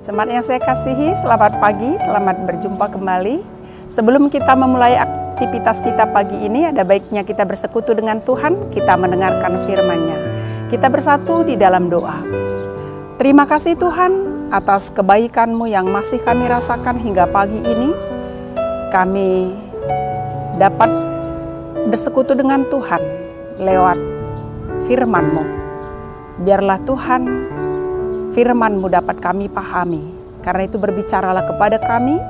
Jemaat yang saya kasihi, selamat pagi, selamat berjumpa kembali. Sebelum kita memulai aktivitas kita pagi ini, ada baiknya kita bersekutu dengan Tuhan, kita mendengarkan firman-Nya. Kita bersatu di dalam doa. Terima kasih Tuhan atas kebaikan-Mu yang masih kami rasakan hingga pagi ini. Kami dapat bersekutu dengan Tuhan lewat firman-Mu. Biarlah Tuhan, firman-Mu dapat kami pahami. Karena itu berbicaralah kepada kami,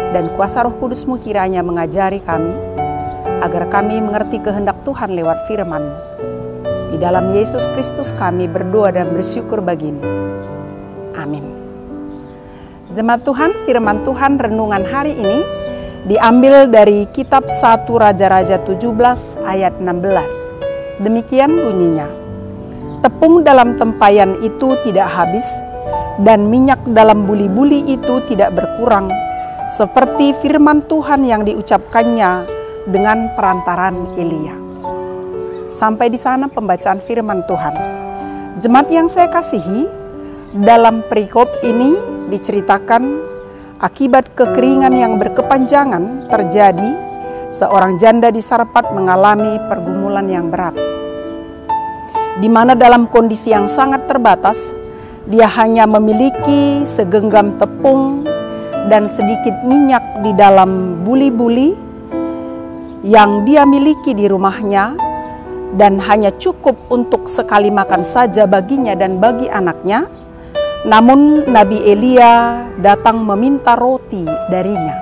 dan kuasa Roh Kudus-Mu kiranya mengajari kami, agar kami mengerti kehendak Tuhan lewat firman-Mu. Di dalam Yesus Kristus kami berdoa dan bersyukur bagimu. Amin. Jemaat Tuhan, firman Tuhan renungan hari ini diambil dari kitab 1 Raja-Raja 17 ayat 16. Demikian bunyinya. Tepung dalam tempayan itu tidak habis, dan minyak dalam buli-buli itu tidak berkurang, seperti firman Tuhan yang diucapkannya dengan perantaran Elia. Sampai di sana pembacaan firman Tuhan. Jemaat yang saya kasihi, dalam perikop ini diceritakan akibat kekeringan yang berkepanjangan terjadi, seorang janda di Sarpat mengalami pergumulan yang berat. Di mana dalam kondisi yang sangat terbatas, dia hanya memiliki segenggam tepung dan sedikit minyak di dalam buli-buli yang dia miliki di rumahnya, dan hanya cukup untuk sekali makan saja baginya dan bagi anaknya. Namun Nabi Elia datang meminta roti darinya.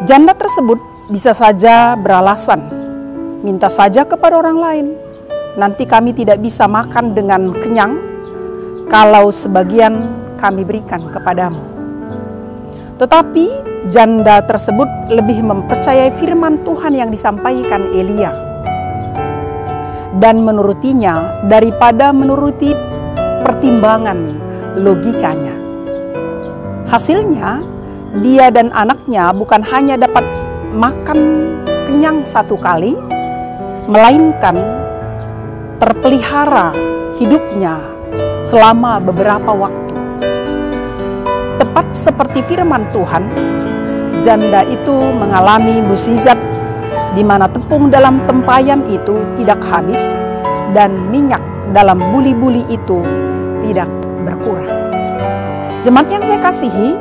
Janda tersebut bisa saja beralasan, minta saja kepada orang lain. Nanti kami tidak bisa makan dengan kenyang kalau sebagian kami berikan kepadamu. Tetapi janda tersebut lebih mempercayai firman Tuhan yang disampaikan Elia dan menurutinya daripada menuruti pertimbangan logikanya. Hasilnya, dia dan anaknya bukan hanya dapat makan kenyang satu kali, melainkan terpelihara hidupnya selama beberapa waktu. Tepat seperti firman Tuhan, janda itu mengalami mukjizat di mana tepung dalam tempayan itu tidak habis dan minyak dalam buli-buli itu tidak berkurang. Jemaat yang saya kasihi,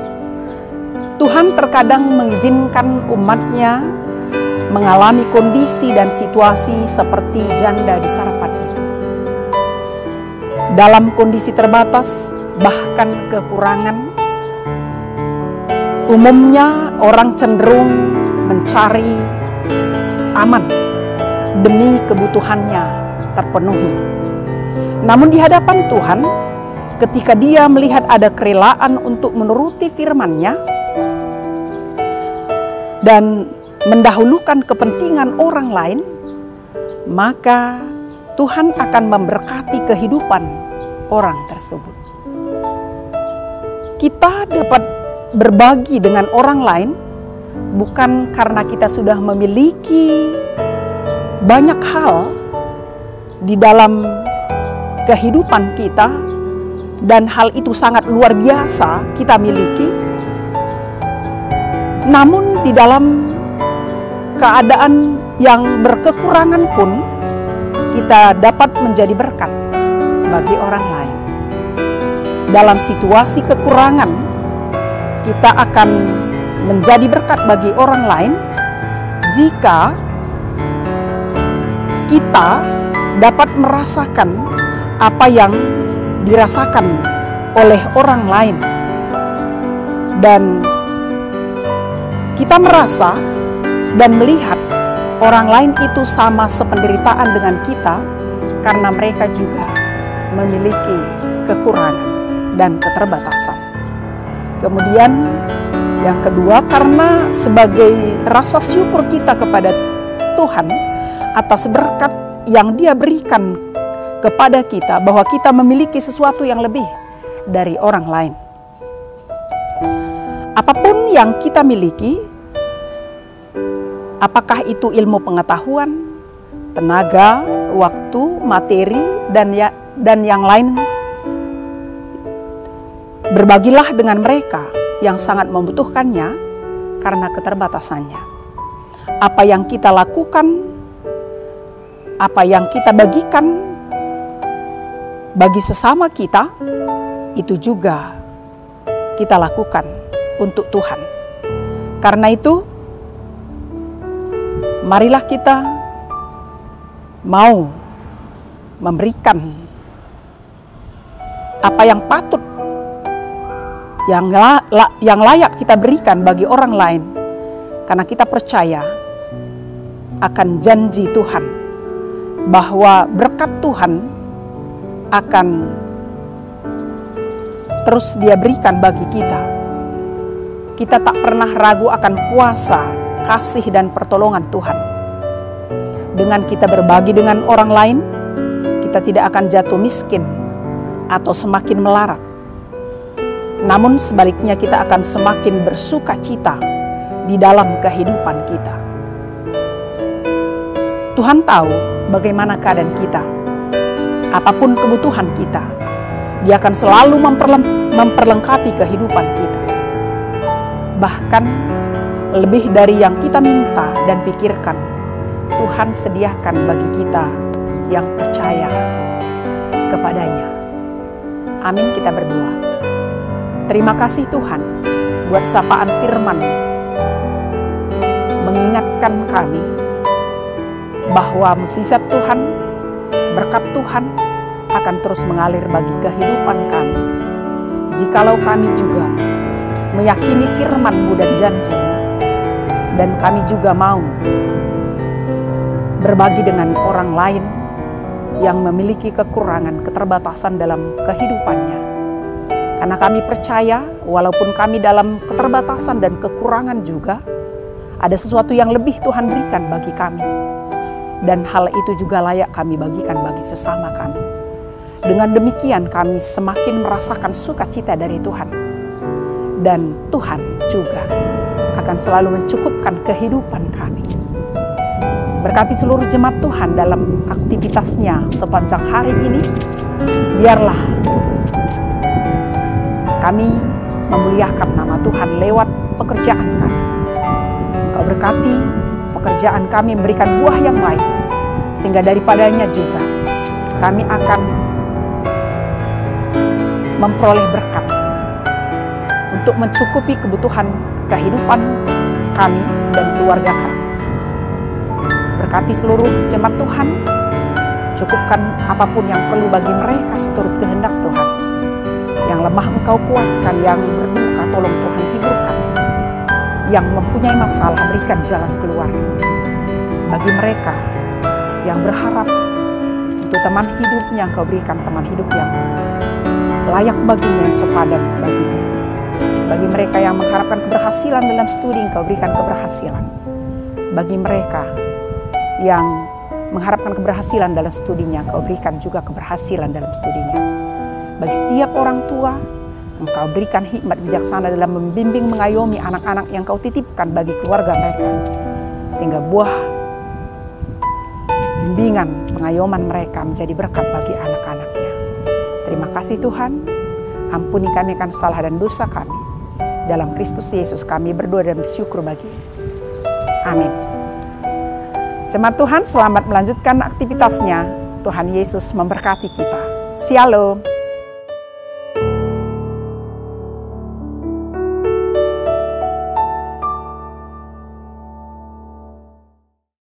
Tuhan terkadang mengizinkan umatnya mengalami kondisi dan situasi seperti janda di Sarpat itu. Dalam kondisi terbatas, bahkan kekurangan, umumnya orang cenderung mencari aman demi kebutuhannya terpenuhi. Namun di hadapan Tuhan, ketika dia melihat ada kerelaan untuk menuruti firman-Nya dan mendahulukan kepentingan orang lain, maka Tuhan akan memberkati kehidupan orang tersebut. Kita dapat berbagi dengan orang lain bukan karena kita sudah memiliki banyak hal di dalam kehidupan kita dan hal itu sangat luar biasa kita miliki, namun di dalam keadaan yang berkekurangan pun kita dapat menjadi berkat bagi orang lain. Dalam situasi kekurangan, kita akan menjadi berkat bagi orang lain jika kita dapat merasakan apa yang dirasakan oleh orang lain, dan kita merasa dan melihat orang lain itu sama sependeritaan dengan kita karena mereka juga memiliki kekurangan dan keterbatasan. Kemudian yang kedua, karena sebagai rasa syukur kita kepada Tuhan atas berkat yang Dia berikan kepada kita, bahwa kita memiliki sesuatu yang lebih dari orang lain. Apapun yang kita miliki, apakah itu ilmu pengetahuan, tenaga, waktu, materi, dan yang lain, Berbagilah dengan mereka yang sangat membutuhkannya karena keterbatasannya. Apa yang kita lakukan, apa yang kita bagikan bagi sesama kita, itu juga kita lakukan untuk Tuhan. Karena itu, marilah kita mau memberikan apa yang patut, yang layak kita berikan bagi orang lain, karena kita percaya akan janji Tuhan bahwa berkat Tuhan akan terus Dia berikan bagi kita. Kita tak pernah ragu akan kuasa, kasih dan pertolongan Tuhan. Dengan kita berbagi dengan orang lain, kita tidak akan jatuh miskin atau semakin melarat. Namun sebaliknya kita akan semakin bersuka cita di dalam kehidupan kita. Tuhan tahu bagaimana keadaan kita. Apapun kebutuhan kita, Dia akan selalu memperlengkapi kehidupan kita. Bahkan lebih dari yang kita minta dan pikirkan, Tuhan sediakan bagi kita yang percaya kepadanya. Amin, kita berdoa. Terima kasih Tuhan buat sapaan firman mengingatkan kami bahwa mukjizat Tuhan, berkat Tuhan akan terus mengalir bagi kehidupan kami. Jikalau kami juga meyakini firman-Mu dan janji-Mu, dan kami juga mau berbagi dengan orang lain yang memiliki kekurangan, keterbatasan dalam kehidupannya. Karena kami percaya walaupun kami dalam keterbatasan dan kekurangan juga, ada sesuatu yang lebih Tuhan berikan bagi kami. Dan hal itu juga layak kami bagikan bagi sesama kami. Dengan demikian kami semakin merasakan sukacita dari Tuhan. Dan Tuhan juga akan selalu mencukupkan kehidupan kami. Berkati seluruh jemaat Tuhan dalam aktivitasnya sepanjang hari ini. Biarlah kami memuliakan nama Tuhan lewat pekerjaan kami. Engkau berkati pekerjaan kami memberikan buah yang baik, sehingga daripadanya juga kami akan memperoleh berkat untuk mencukupi kebutuhan kehidupan kami dan keluarga kami. Berkati seluruh jemaat Tuhan, cukupkan apapun yang perlu bagi mereka seturut kehendak Tuhan. Yang lemah Engkau kuatkan, yang berduka tolong Tuhan hiburkan, yang mempunyai masalah berikan jalan keluar. Bagi mereka yang berharap untuk teman hidupnya, Engkau berikan teman hidup yang layak baginya, yang sepadan baginya. Bagi mereka yang mengharapkan keberhasilan dalam studi, Engkau berikan keberhasilan. Bagi mereka yang mengharapkan keberhasilan dalam studinya, Engkau berikan juga keberhasilan dalam studinya. Bagi setiap orang tua, Engkau berikan hikmat bijaksana dalam membimbing mengayomi anak-anak yang Kau titipkan bagi keluarga mereka. Sehingga buah bimbingan pengayoman mereka menjadi berkat bagi anak-anaknya. Terima kasih Tuhan, ampuni kami akan salah dan dosa kami. Dalam Kristus Yesus kami berdoa dan bersyukur bagi. Amin. Jemaat Tuhan, selamat melanjutkan aktivitasnya. Tuhan Yesus memberkati kita. Shalom.